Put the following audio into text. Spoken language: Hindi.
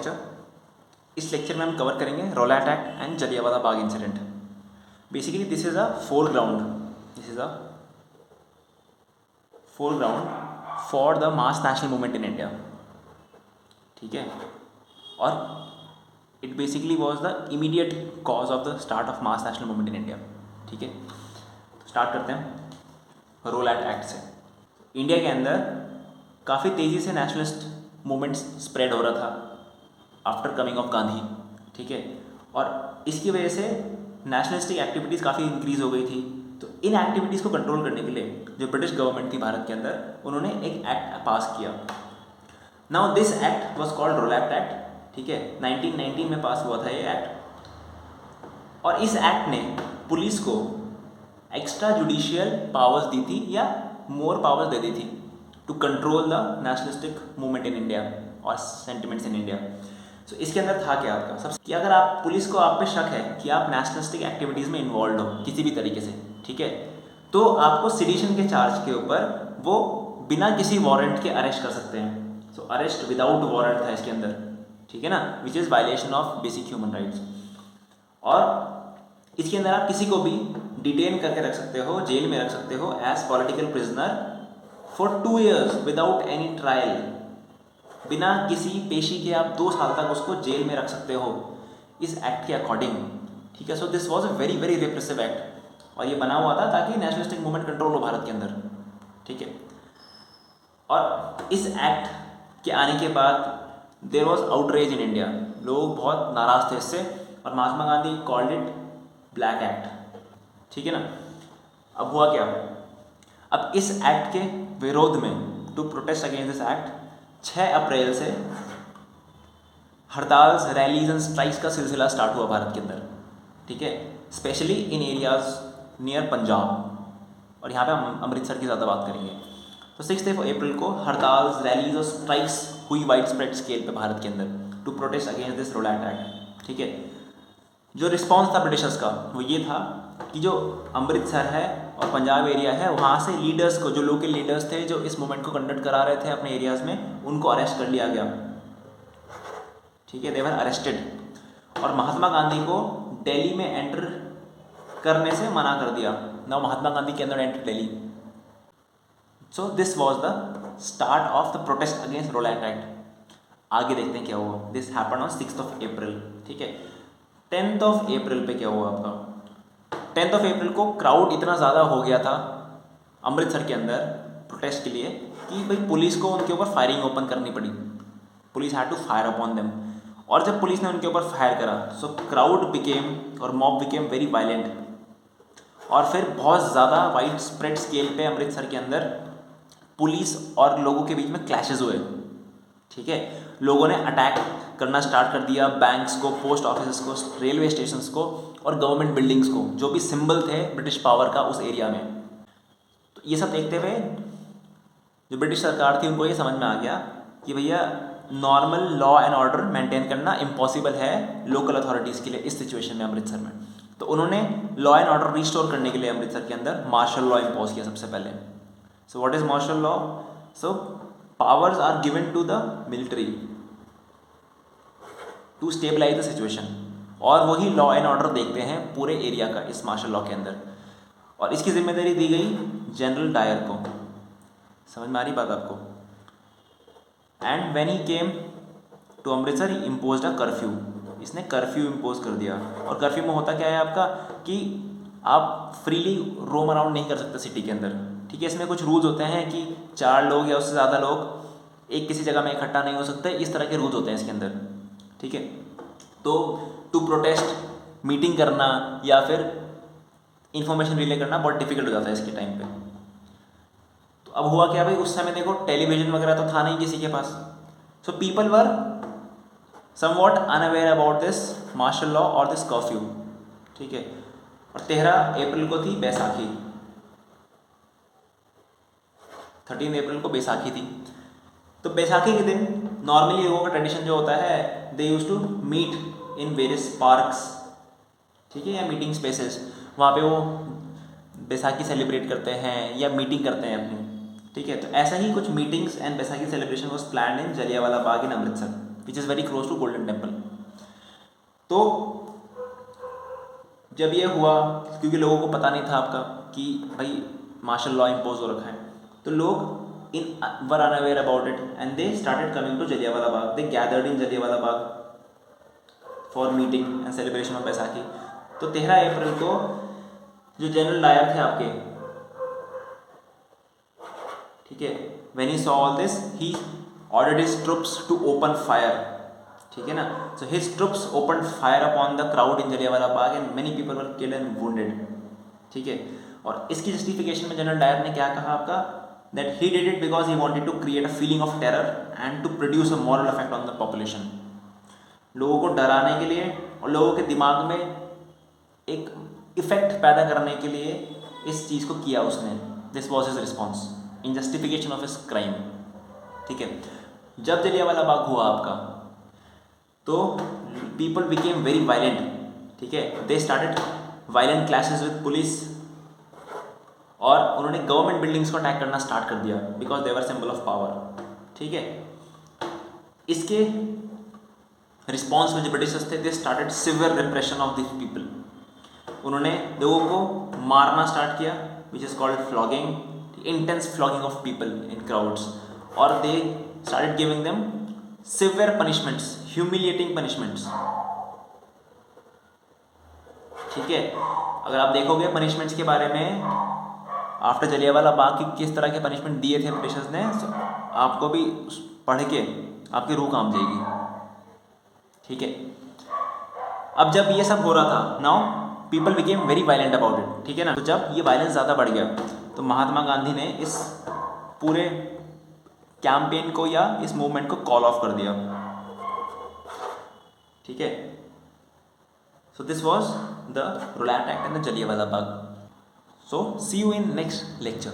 लेक्चर। इस लेक्चर में हम कवर करेंगे Rowlatt act and Jallianwala Bagh incident. Basically this is a foreground for the mass national movement in India. ठीक है, और it basically was the immediate cause of the start of mass national movement in India. ठीक है, तो स्टार्ट करते हैं रौलाट एक्ट से। इंडिया के अंदर काफ़ी तेज़ी से नेशनलिस्ट मूवमेंट्स स्प्रेड हो रहा था आफ्टर कमिंग ऑफ गांधी। ठीक है, और इसकी वजह से नेशनलिस्टिक एक्टिविटीज़ काफ़ी इंक्रीज़ हो गई थी। तो इन एक्टिविटीज़ को कंट्रोल करने के लिए जो ब्रिटिश गवर्नमेंट थी भारत के अंदर, उन्होंने एक एक्ट पास किया। Now this act was called Rowlatt act. ठीक है, 1919 में पास हुआ था ये एक्ट। और इस एक्ट ने पुलिस को एक्स्ट्रा जुडिशियल पावर्स दी थी या मोर पावर्स दे दी थी to control the nationalistic movement in India और सेंटिमेंट्स इन इंडिया। सो इसके अंदर था क्या आपका सबसे कि अगर आप पुलिस को आप पे शक है कि आप नेशनलिस्टिक एक्टिविटीज़ में इन्वॉल्व हो किसी भी तरीके से, ठीक है, तो आपको सेडिशन के चार्ज के ऊपर वो बिना किसी वारंट के अरेस्ट कर सकते हैं। सो अरेस्ट विदाउट वारंट था इसके अंदर, ठीक है ना, which is violation of basic human rights. और इसके अंदर आप किसी को भी डिटेन करके रख सकते हो, जेल में रख सकते हो as political prisoner for 2 years without any trial. बिना किसी पेशी के आप 2 साल तक उसको जेल में रख सकते हो इस एक्ट के अकॉर्डिंग। ठीक है, so this was a very very repressive act, और ये बना हुआ था ताकि नेशनलिस्टिक मूवमेंट कंट्रोल हो भारत के अंदर। ठीक है, और इस एक्ट के आने के बाद there was outrage in India. लोग बहुत नाराज़ थे इससे, और Mahatma Gandhi called it black act. ठीक है ना। अब हुआ क्या, अब इस एक्ट के विरोध में, to protest against this act, 6 April से हड़ताल, रैलीज एंड स्ट्राइक्स का सिलसिला स्टार्ट हुआ भारत के अंदर। ठीक है, specially in areas near Punjab, और यहाँ पे हम अमृतसर की ज़्यादा बात करेंगे। तो 6 अप्रैल को हड़ताल, रैलीज और स्ट्राइक्स हुई वाइड स्प्रेड स्केल पे भारत के अंदर to protest against this Rowlatt act. ठीक है, जो रिस्पॉन्स था ब्रिटिशर्स का वो ये था कि जो अमृतसर है और पंजाब एरिया है, वहाँ से लीडर्स को, जो लोकल लीडर्स थे जो इस मूवमेंट को कंडक्ट करा रहे थे अपने एरियाज़ में, उनको अरेस्ट कर लिया गया। ठीक है, दे वर अरेस्टेड। और महात्मा गांधी को दिल्ली में एंटर करने से मना कर दिया। नाउ महात्मा गांधी के अंदर enter Delhi. So this was the start of the protest against Rowlatt act. आगे देखते हैं क्या हुआ। This happen on 6 April. ठीक है, 10 अप्रैल पे क्या हुआ आपका। 10 अप्रैल को क्राउड इतना ज़्यादा हो गया था अमृतसर के अंदर प्रोटेस्ट के लिए कि भाई पुलिस को उनके ऊपर फायरिंग ओपन करनी पड़ी। Police had to fire upon them. और जब पुलिस ने उनके ऊपर फायर करा, सो क्राउड बिकेम और मॉब बिकेम वेरी वायलेंट, और फिर बहुत ज़्यादा वाइड स्प्रेड स्केल पे अमृतसर के अंदर पुलिस और लोगों के बीच में क्लैशेस हुए। ठीक है, लोगों ने अटैक करना स्टार्ट कर दिया बैंक्स को, पोस्ट ऑफिस को, रेलवे स्टेशंस को और गवर्नमेंट बिल्डिंग्स को, जो भी सिंबल थे ब्रिटिश पावर का उस एरिया में। तो ये सब देखते हुए जो ब्रिटिश सरकार थी उनको ये समझ में आ गया कि भैया normal law and order maintain करना इम्पॉसिबल है लोकल अथॉरिटीज़ के लिए इस सिचुएशन में अमृतसर में। तो उन्होंने लॉ एंड ऑर्डर रिस्टोर करने के लिए अमृतसर के अंदर मार्शल लॉ इम्पोज किया सबसे पहले। So what is martial law? So powers are given to the military to stabilize the situation, और वही लॉ एंड ऑर्डर देखते हैं पूरे एरिया का इस मार्शल लॉ के अंदर। और इसकी जिम्मेदारी दी गई जनरल डायर को। समझ में आ रही बात आपको? And when he came to Amritsar he imposed a curfew. इसने कर्फ्यू इम्पोज कर दिया। और कर्फ्यू में होता क्या है आपका कि आप फ्रीली रोम अराउंड नहीं कर सकते सिटी के अंदर। ठीक है, इसमें कुछ रूल्स होते हैं कि 4 लोग या उससे ज़्यादा लोग एक किसी जगह में इकट्ठा नहीं हो सकते, इस तरह के रूल्स होते हैं इसके अंदर। ठीक है, तो टू प्रोटेस्ट मीटिंग करना या फिर इंफॉर्मेशन रिले करना बहुत डिफिकल्ट हो जाता है इसके टाइम पे। तो अब हुआ क्या भाई, उस समय देखो टेलीविजन वगैरह तो था नहीं किसी के पास। So people were somewhat unaware about this martial law और दिस कर्फ्यू। ठीक है, और 13 अप्रैल को थी बैसाखी। 13 अप्रैल को बैसाखी थी। तो बैसाखी के दिन नॉर्मली लोगों का ट्रेडिशन जो होता है, they use to meet in various parks, ठीक है, या मीटिंग स्पेसेस। वहाँ पे वो बैसाखी सेलिब्रेट करते हैं या मीटिंग करते हैं अपनी। ठीक है, तो ऐसा ही कुछ meetings and Baisakhi celebration was planned in Jallianwala Bagh in Amritsar. Which is very close to Golden Temple. तो जब ये हुआ, क्योंकि लोगों को पता नहीं था आपका कि भाई मार्शल लॉ इम्पोज हो रखा है, तो लोग in were unaware about it and they started coming to Jallianwala Bagh. They gathered in Jallianwala Bagh for meeting and celebration of Baisakhi. तो 13 अप्रैल को जो जनरल डायर थे आपके, ठीक है, when he saw all this he ordered his troops to open fire, ठीक है ना। So his troops open fire upon the crowd in Jallianwala Bagh and many people were killed and wounded, ठीक है। और इसकी जस्टिफिकेशन में जनरल डायर ने क्या कहा आपका, that he did it because he wanted to create a feeling of terror and to produce a moral effect on the population. लोगों को डराने के लिए और लोगों के दिमाग में एक इफेक्ट पैदा करने के लिए इस चीज़ को किया उसने। This was his response in justification of his crime, ठीक है। जब जलियांवाला बाग हुआ आपका, तो पीपल बिकेम वेरी वायलेंट, ठीक है। They started violent clashes with police और उन्होंने गवर्नमेंट बिल्डिंग्स को अटैक करना स्टार्ट कर दिया because they were symbol of power, ठीक है। इसके रिस्पॉन्स में जो ब्रिटिशर्स थे, they started severe repression of this people. उन्होंने लोगों को मारना स्टार्ट किया, which is called flogging, intense flogging of people in crowds, और they started giving them severe punishments, humiliating punishments, ठीक है। अगर आप देखोगे पनिशमेंट्स के बारे में, आफ्टर जलियांवाला बाग की किस तरह के पनिशमेंट दिए थे ब्रिटिशर्स ने, आपको भी पढ़ के आपकी रूह कांप जाएगी, ठीक है। अब जब ये सब हो रहा था, now people became very violent about it, ठीक है ना। तो जब ये वायलेंस ज़्यादा बढ़ गया, तो महात्मा गांधी ने इस पूरे कैंपेन को या इस मूवमेंट को कॉल ऑफ कर दिया, ठीक है। So this was the Rowlatt act and the Jallianwala Bagh. So see you in next lecture.